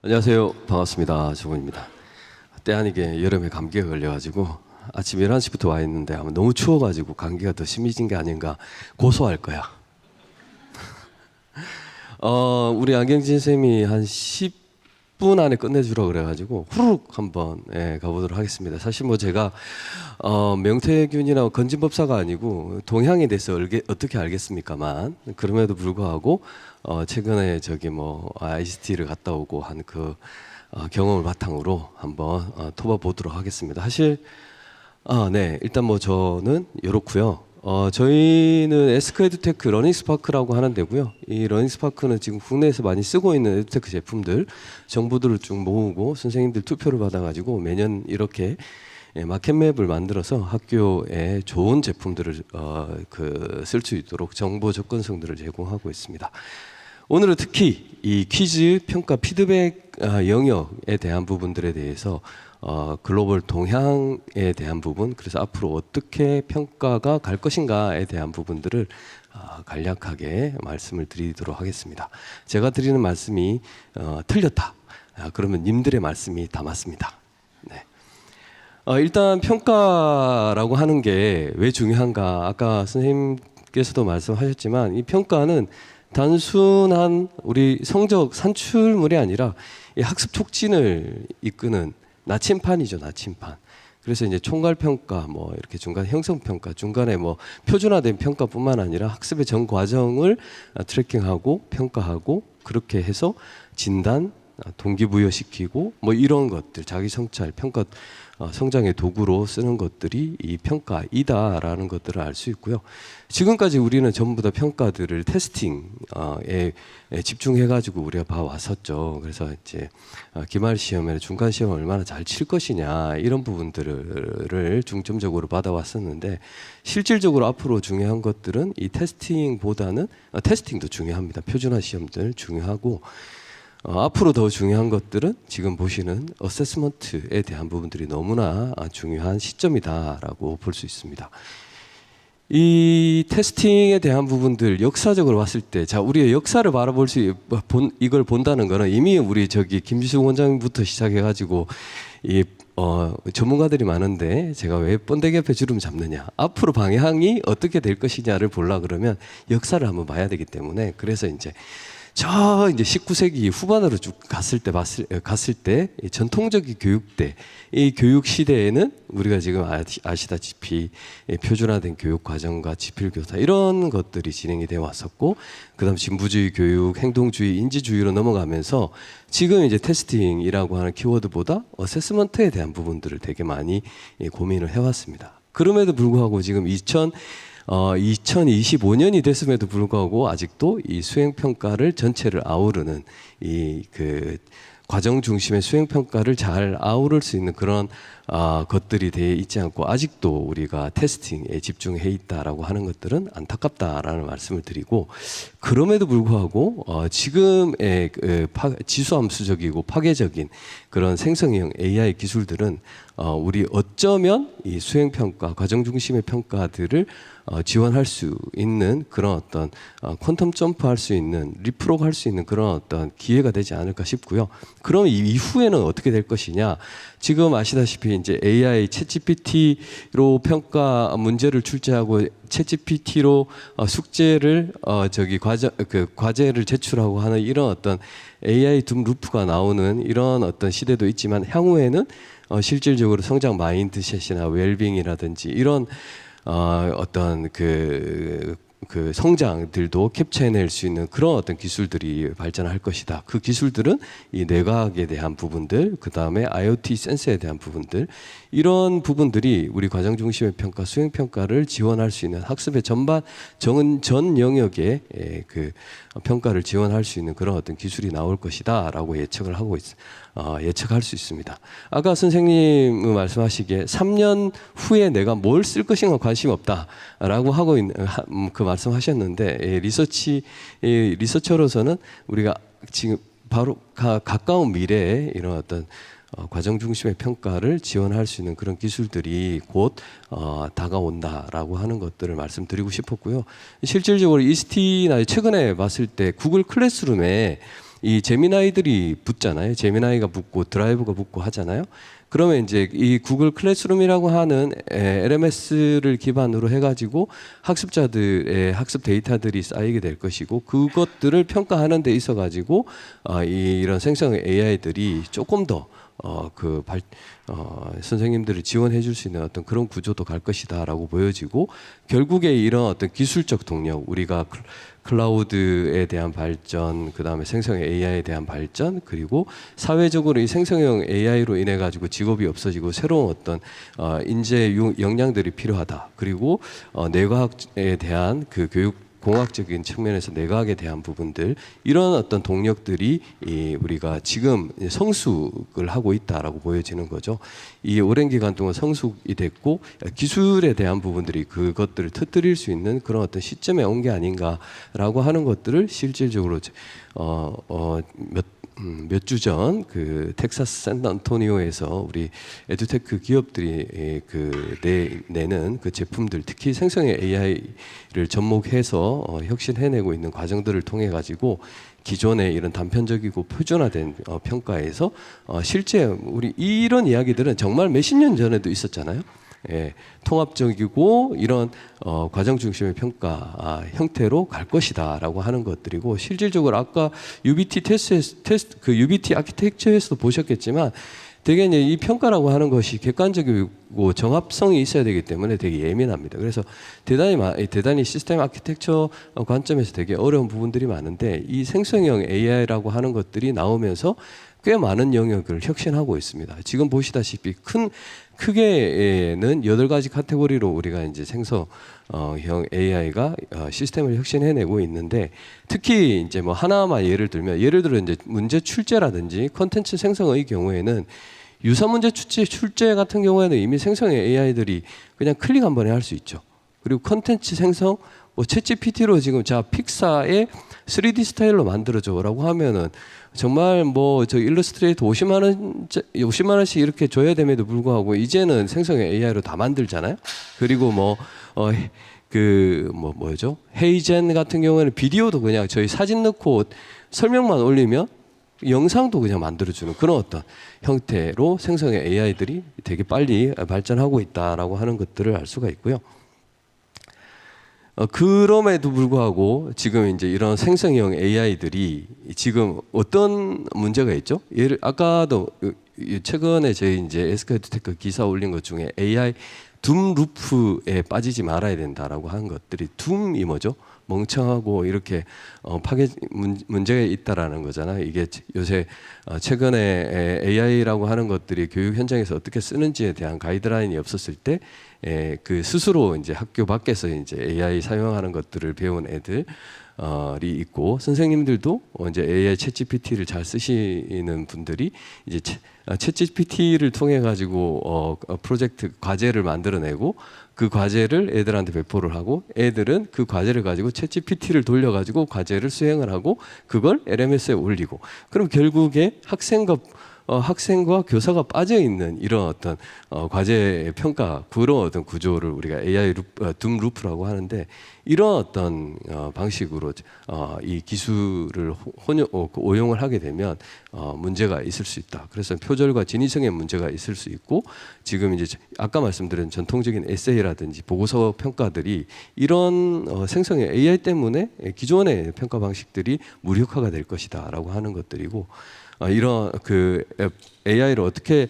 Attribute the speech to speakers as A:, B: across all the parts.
A: 안녕하세요. 반갑습니다. 조건입니다. 때 아니게 여름에 감기가 걸려가지고 아침 11시부터 와 있는데 아마 너무 추워가지고 감기가 더 심해진 게 아닌가 고소할 거야. 우리 안경진 쌤이 한 10분 안에 끝내주라 그래가지고 후루룩 한번 가보도록 하겠습니다. 사실 뭐 제가 명태균이나 건진법사가 아니고 동향에 대해서 어떻게 알겠습니까만 그럼에도 불구하고 최근에 저기 뭐 ICT를 갔다 오고 한 그 경험을 바탕으로 한번 토봐 보도록 하겠습니다. 사실 네, 일단 뭐 저는 이렇고요. 저희는 에스크 에듀테크 러닝스파크라고 하는 데고요. 이 러닝스파크는 지금 국내에서 많이 쓰고 있는 에듀테크 제품들 정보들을 쭉 모으고 선생님들 투표를 받아가지고 매년 이렇게 마켓맵을 만들어서 학교에 좋은 제품들을 쓸 수 있도록 정보 접근성들을 제공하고 있습니다. 오늘은 특히 이 퀴즈, 평가, 피드백 영역에 대한 부분들에 대해서 글로벌 동향에 대한 부분, 그래서 앞으로 어떻게 평가가 갈 것인가에 대한 부분들을 간략하게 말씀을 드리도록 하겠습니다. 제가 드리는 말씀이 틀렸다. 그러면 님들의 말씀이 다 맞습니다. 네. 일단 평가라고 하는 게 왜 중요한가? 아까 선생님께서도 말씀하셨지만 이 평가는 단순한 우리 성적 산출물이 아니라 이 학습 촉진을 이끄는 나침판이죠, 나침판. 그래서 이제 총괄 평가, 뭐 이렇게 중간 형성 평가, 중간에 뭐 표준화된 평가뿐만 아니라 학습의 전 과정을 트래킹하고 평가하고 그렇게 해서 진단, 동기부여시키고 뭐 이런 것들, 자기 성찰, 평가, 성장의 도구로 쓰는 것들이 이 평가이다라는 것들을 알 수 있고요. 지금까지 우리는 전부 다 평가들을 테스팅에 집중해가지고 우리가 봐왔었죠. 그래서 이제 기말 시험에 중간 시험을 얼마나 잘 칠 것이냐 이런 부분들을 중점적으로 받아왔었는데 실질적으로 앞으로 중요한 것들은 이 테스팅보다는 테스팅도 중요합니다. 표준화 시험들 중요하고. 앞으로 더 중요한 것들은 지금 보시는 어세스먼트에 대한 부분들이 너무나 중요한 시점이다라고 볼 수 있습니다. 이 테스팅에 대한 부분들 역사적으로 봤을 때, 자 우리의 역사를 바라볼 이걸 본다는 거는 이미 우리 저기 김지수 원장부터 시작해가지고 이 전문가들이 많은데 제가 왜 번데기 옆에 주름 잡느냐, 앞으로 방향이 어떻게 될 것이냐를 보려 그러면 역사를 한번 봐야 되기 때문에 그래서 이제 19세기 후반으로 쭉 갔을 때 전통적인 교육대, 이 교육 시대에는 우리가 지금 아시다시피 표준화된 교육 과정과 지필교사 이런 것들이 진행이 되어 왔었고, 그다음 진부주의 교육, 행동주의, 인지주의로 넘어가면서 지금 이제 테스팅이라고 하는 키워드보다 어세스먼트에 대한 부분들을 되게 많이 고민을 해왔습니다. 그럼에도 불구하고 지금 2025년이 됐음에도 불구하고 아직도 이 수행평가를 전체를 아우르는 이 그 과정 중심의 수행평가를 잘 아우를 수 있는 그런 것들이 되어 있지 않고 아직도 우리가 테스팅에 집중해 있다라고 하는 것들은 안타깝다라는 말씀을 드리고, 그럼에도 불구하고 지금의 지수함수적이고 파괴적인 그런 생성형 AI 기술들은 우리 어쩌면 이 수행평가, 과정 중심의 평가들을 지원할 수 있는 그런 어떤 퀀텀 점프할 수 있는, 리프로그 할 수 있는 그런 어떤 기회가 되지 않을까 싶고요. 그럼 이후에는 어떻게 될 것이냐? 지금 아시다시피 이제 AI 챗GPT로 평가 문제를 출제하고 챗GPT로 숙제를 과제를 제출하고 하는 이런 어떤 AI 둠 루프가 나오는 이런 어떤 시대도 있지만, 향후에는 실질적으로 성장 마인드셋이나 웰빙이라든지 이런 어떤 그 성장들도 캡처해낼 수 있는 그런 어떤 기술들이 발전할 것이다. 그 기술들은 이 뇌과학에 대한 부분들, 그 다음에 IoT 센서에 대한 부분들, 이런 부분들이 우리 과정 중심의 평가, 수행 평가를 지원할 수 있는 학습의 전 영역의 그 평가를 지원할 수 있는 그런 어떤 기술이 나올 것이다라고 예측할 수 있습니다. 아까 선생님 말씀하시기에 3년 후에 내가 뭘 쓸 것인가 관심 없다라고 하고 있는 그 말씀하셨는데, 리서처로서는 우리가 지금 바로 가까운 미래에 이런 어떤 과정 중심의 평가를 지원할 수 있는 그런 기술들이 곧 다가온다라고 하는 것들을 말씀드리고 싶었고요. 실질적으로 ECT나 최근에 봤을 때 구글 클래스룸에 이 제미나이들이 붙잖아요. 제미나이가 붙고 드라이브가 붙고 하잖아요. 그러면 이제 이 구글 클래스룸이라고 하는 LMS를 기반으로 해가지고 학습자들의 학습 데이터들이 쌓이게 될 것이고, 그것들을 평가하는 데 있어가지고 이런 생성 AI들이 조금 더 선생님들을 지원해 줄 수 있는 어떤 그런 구조도 갈 것이다라고 보여지고, 결국에 이런 어떤 기술적 동력, 우리가 클라우드에 대한 발전, 그 다음에 생성형 AI에 대한 발전, 그리고 사회적으로 이 생성형 AI로 인해 가지고 직업이 없어지고 새로운 어떤 인재 역량들이 필요하다. 그리고 뇌과학에 대한 그 교육 공학적인 측면에서 내과학에 대한 부분들, 이런 어떤 동력들이 우리가 지금 성숙을 하고 있다라고 보여지는 거죠. 이 오랜 기간 동안 성숙이 됐고 기술에 대한 부분들이 그것들을 터뜨릴 수 있는 그런 어떤 시점에 온 게 아닌가라고 하는 것들을 실질적으로 몇 주 전 그 텍사스 샌안토니오에서 우리 에듀테크 기업들이 내는 그 제품들, 특히 생성형 AI를 접목해서 혁신해내고 있는 과정들을 통해 가지고 기존의 이런 단편적이고 표준화된 평가에서 실제 우리 이런 이야기들은 정말 몇십 년 전에도 있었잖아요. 예, 통합적이고 이런 과정 중심의 평가 형태로 갈 것이다라고 하는 것들이고, 실질적으로 아까 UBT 테스트 UBT 아키텍처에서도 보셨겠지만 되게 이제 이 평가라고 하는 것이 객관적이고 정합성이 있어야 되기 때문에 되게 예민합니다. 그래서 대단히 시스템 아키텍처 관점에서 되게 어려운 부분들이 많은데, 이 생성형 AI라고 하는 것들이 나오면서 꽤 많은 영역을 혁신하고 있습니다. 지금 보시다시피 크게는 8가지 카테고리로 우리가 이제 생성형 AI가 시스템을 혁신해내고 있는데, 특히 이제 뭐 하나만 예를 들어 이제 문제 출제라든지 콘텐츠 생성의 경우에는 유사 문제 출제 같은 경우에는 이미 생성형 AI들이 그냥 클릭 한 번에 할 수 있죠. 그리고 콘텐츠 생성 챗GPT로 지금 픽사의 3D 스타일로 만들어줘라고 하면은 정말 뭐 저 일러스트레이터 50만 원씩 이렇게 줘야 됨에도 불구하고 이제는 생성형 AI로 다 만들잖아요. 그리고 뭐죠? 헤이젠 같은 경우에는 비디오도 그냥 저희 사진 넣고 설명만 올리면 영상도 그냥 만들어주는 그런 어떤 형태로 생성형 AI들이 되게 빨리 발전하고 있다라고 하는 것들을 알 수가 있고요. 그럼에도 불구하고 지금 이제 이런 생성형 AI들이 지금 어떤 문제가 있죠? 아까도 최근에 저희 이제 SK에듀테크 기사 올린 것 중에 AI 둠 루프에 빠지지 말아야 된다라고 하는 것들이, 둠이 뭐죠? 멍청하고 이렇게 문제가 있다라는 거잖아요. 이게 요새 최근에 AI라고 하는 것들이 교육 현장에서 어떻게 쓰는지에 대한 가이드라인이 없었을 때 그 스스로 이제 학교 밖에서 이제 AI 사용하는 것들을 배운 애들이 있고, 선생님들도 이제 AI 챗GPT를 잘 쓰시는 분들이 이제 챗GPT를 통해 가지고 프로젝트 과제를 만들어내고 그 과제를 애들한테 배포를 하고, 애들은 그 과제를 가지고 챗GPT를 돌려 가지고 과제를 수행을 하고 그걸 LMS에 올리고, 그럼 결국에 학생과 교사가 빠져 있는 이런 어떤 과제 평가 그런 어떤 구조를 우리가 AI 둠 루프라고 하는데, 이런 어떤 방식으로 이 기술을 오용을 하게 되면 문제가 있을 수 있다. 그래서 표절과 진위성의 문제가 있을 수 있고, 지금 이제 아까 말씀드린 전통적인 에세이라든지 보고서 평가들이 이런 생성형 AI 때문에 기존의 평가 방식들이 무력화가 될 것이다라고 하는 것들이고, 이런 AI를 어떻게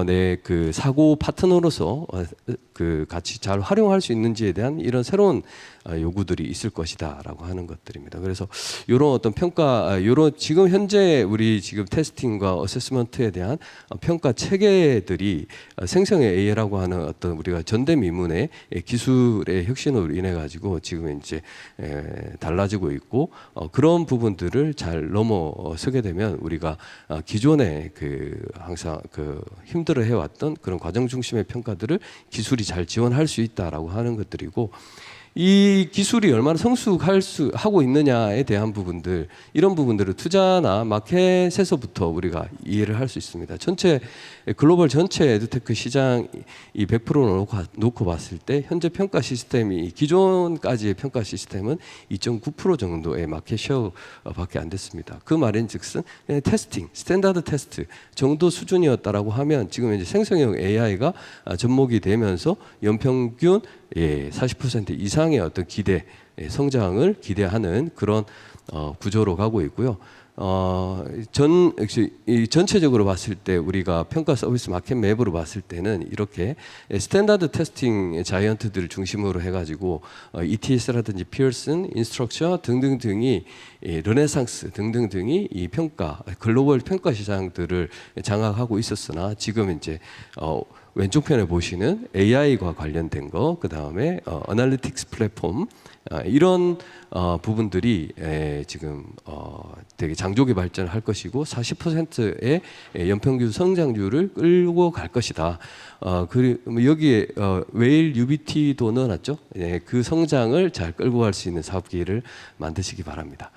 A: 내 사고 파트너로서 같이 잘 활용할 수 있는지에 대한 이런 새로운 요구들이 있을 것이다라고 하는 것들입니다. 그래서 이런 어떤 평가, 지금 현재 우리 지금 테스팅과 어세스먼트에 대한 평가 체계들이 생성형 AI라고 하는 어떤 우리가 전대미문의 기술의 혁신으로 인해 가지고 지금 이제 달라지고 있고, 그런 부분들을 잘 넘어서게 되면 우리가 기존에 항상 힘들어 해왔던 그런 과정 중심의 평가들을 기술이 잘 지원할 수 있다라고 하는 것들이고, 이 기술이 얼마나 하고 있느냐에 대한 부분들, 이런 부분들을 투자나 마켓에서부터 우리가 이해를 할 수 있습니다. 전체 글로벌 전체 에듀테크 시장 이 100%를 놓고 봤을 때 현재 평가 시스템이 기존까지의 평가 시스템은 2.9% 정도의 마켓 쉐어밖에 안 됐습니다. 그 말인즉슨 테스팅, 스탠다드 테스트 정도 수준이었다라고 하면 지금 이제 생성형 AI가 접목이 되면서 연평균 40% 이상의 어떤 성장을 기대하는 그런 구조로 가고 있고요. 전체적으로 봤을 때 우리가 평가 서비스 마켓 맵으로 봤을 때는 이렇게 스탠다드 테스팅 자이언트들을 중심으로 해가지고 ETS라든지 피어슨, 인스트럭처 등등등이 르네상스 등등등이 이 글로벌 평가 시장들을 장악하고 있었으나 지금 이제 왼쪽 편에 보시는 AI와 관련된 거, 그 다음에 어널리틱스 플랫폼 이런 부분들이 지금 되게 장족의 발전을 할 것이고 40%의 연평균 성장률을 끌고 갈 것이다. 그리고 여기에 웨일 UBT도 넣어놨죠. 그 성장을 잘 끌고 갈 수 있는 사업 기회를 만드시기 바랍니다.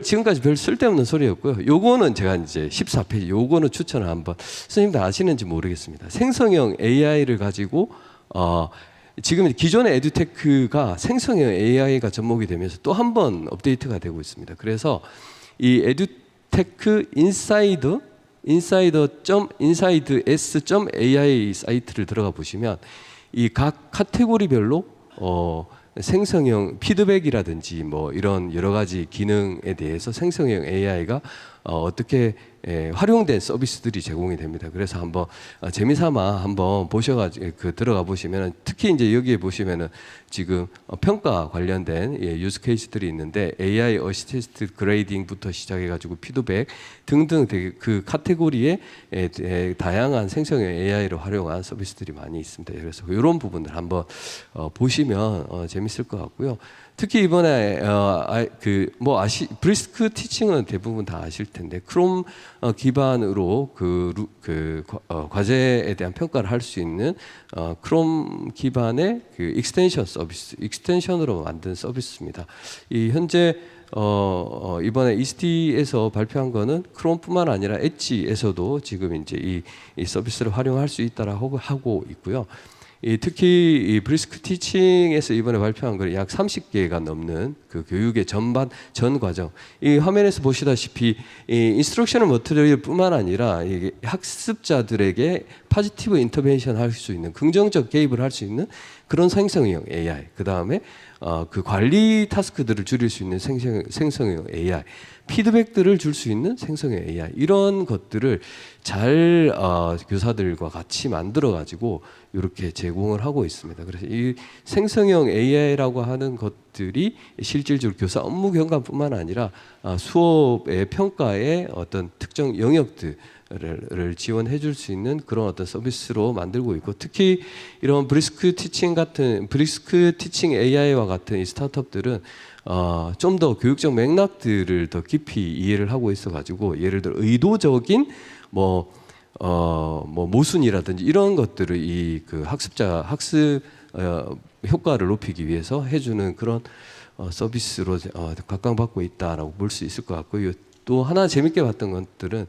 A: 지금까지 별 쓸데없는 소리였고요. 요거는 제가 이제 14페이지 요거는 추천을 한번 선생님들 아시는지 모르겠습니다. 생성형 AI를 가지고 지금 기존의 에듀테크가 생성형 AI가 접목이 되면서 또 한 번 업데이트가 되고 있습니다. 그래서 이 에듀테크 insides.ai 사이트를 들어가 보시면 이 각 카테고리별로 생성형 피드백이라든지 뭐 이런 여러 가지 기능에 대해서 생성형 AI가 어떻게 활용된 서비스들이 제공이 됩니다. 그래서 한번 재미삼아 한번 보셔가지고 들어가 보시면 특히 이제 여기에 보시면은 지금 평가 관련된 유스 케이스들이 있는데 AI 어시스트 그레이딩부터 시작해가지고 피드백 등등 되게 그 카테고리에 다양한 생성형 AI를 활용한 서비스들이 많이 있습니다. 그래서 이런 부분들 한번 보시면 재밌을 것 같고요. 특히 이번에 브리스크 티칭은 대부분 다 아실 텐데 크롬 기반으로 과제에 대한 평가를 할 수 있는 크롬 기반의 그 익스텐션 서비스, 익스텐션으로 만든 서비스입니다. 이 현재 이번에 ECT에서 발표한 거는 크롬뿐만 아니라 엣지에서도 지금 이제 이 서비스를 활용할 수 있다라고 하고 있고요. 특히 이 브리스크 티칭에서 이번에 발표한 거 약 30개가 넘는 그 교육의 전 과정. 이 화면에서 보시다시피 이 인스트럭셔널 머티리얼뿐만 아니라 이게 학습자들에게 포지티브 인터벤션 할 수 있는 긍정적 개입을 할 수 있는 그런 생성형 AI. 그 다음에 그 관리 타스크들을 줄일 수 있는 생성형 AI. 피드백들을 줄 수 있는 생성형 AI 이런 것들을 잘 교사들과 같이 만들어 가지고 이렇게 제공을 하고 있습니다. 그래서 이 생성형 AI라고 하는 것들이 실질적으로 교사 업무 경감뿐만 아니라 수업의 평가의 어떤 특정 영역들을 지원해 줄 수 있는 그런 어떤 서비스로 만들고 있고 특히 이런 브리스크 티칭 AI와 같은 이 스타트업들은 좀 더 교육적 맥락들을 더 깊이 이해를 하고 있어가지고 예를 들어 의도적인 모순이라든지 이런 것들을 그 학습 효과를 높이기 위해서 해주는 그런 서비스로 각광받고 있다라고 볼 수 있을 것 같고요. 또 하나 재밌게 봤던 것들은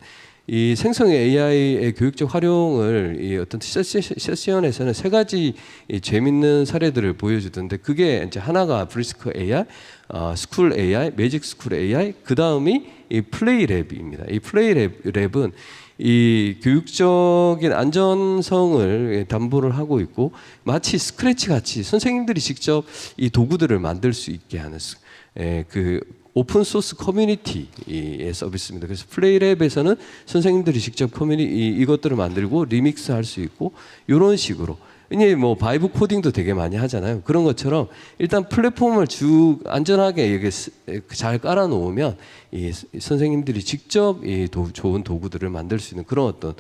A: 이 생성형 AI의 교육적 활용을 이 어떤 세션에서는 세 가지 재밌는 사례들을 보여주던데 그게 이제 하나가 브리스크 AI, 스쿨 AI, 매직 스쿨 AI, 그 다음이 이 플레이 랩입니다. 이 플레이 랩은 이 교육적인 안전성을 담보를 하고 있고 마치 스크래치 같이 선생님들이 직접 이 도구들을 만들 수 있게 하는 그 오픈 소스 커뮤니티의 서비스입니다. 그래서 플레이랩에서는 선생님들이 직접 이것들을 만들고 리믹스 할 수 있고 이런 식으로 이제 뭐 바이브 코딩도 되게 많이 하잖아요. 그런 것처럼 일단 플랫폼을 안전하게 이게 잘 깔아 놓으면 이 선생님들이 직접 좋은 도구들을 만들 수 있는 그런 어떤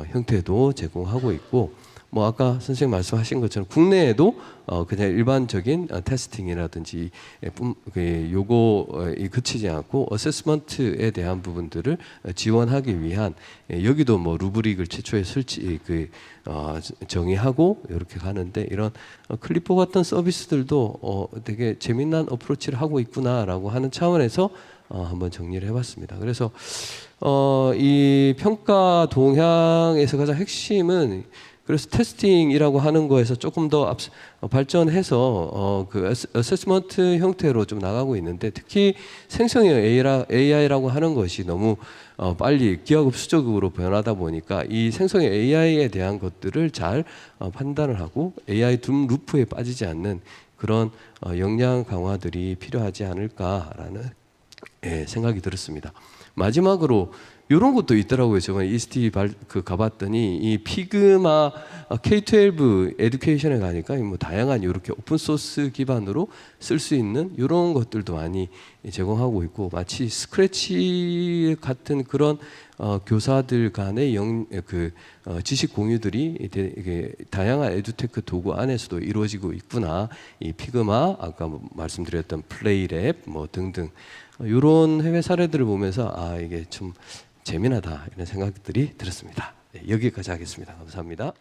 A: 형태도 제공하고 있고 뭐 아까 선생님 말씀하신 것처럼 국내에도 그냥 일반적인 테스팅이라든지 요거에 그치지 않고 어세스먼트에 대한 부분들을 지원하기 위한 여기도 뭐 루브릭을 최초에 정의하고 이렇게 가는데 이런 클리퍼 같은 서비스들도 되게 재미난 어프로치를 하고 있구나라고 하는 차원에서 한번 정리를 해봤습니다. 그래서 이 평가 동향에서 가장 핵심은 그래서 테스팅이라고 하는 거에서 조금 더 발전해서 그 어세스먼트 형태로 좀 나가고 있는데 특히 생성형 AI라고 하는 것이 너무 빨리 기하급수적으로 변하다 보니까 이 생성형 AI에 대한 것들을 잘 판단을 하고 AI 둠 루프에 빠지지 않는 그런 역량 강화들이 필요하지 않을까라는 생각이 들었습니다. 마지막으로 이런 것도 있더라고요. 저번에 이스티 가봤더니 이 피그마 K12 에듀케이션에 가니까 뭐 다양한 이렇게 오픈 소스 기반으로 쓸 수 있는 이런 것들도 많이 제공하고 있고 마치 스크래치 같은 그런 교사들 간의 지식 공유들이 되게 다양한 에듀테크 도구 안에서도 이루어지고 있구나. 이 피그마 아까 말씀드렸던 플레이랩 뭐 등등 이런 해외 사례들을 보면서 이게 좀 재미나다 이런 생각들이 들었습니다. 네, 여기까지 하겠습니다. 감사합니다.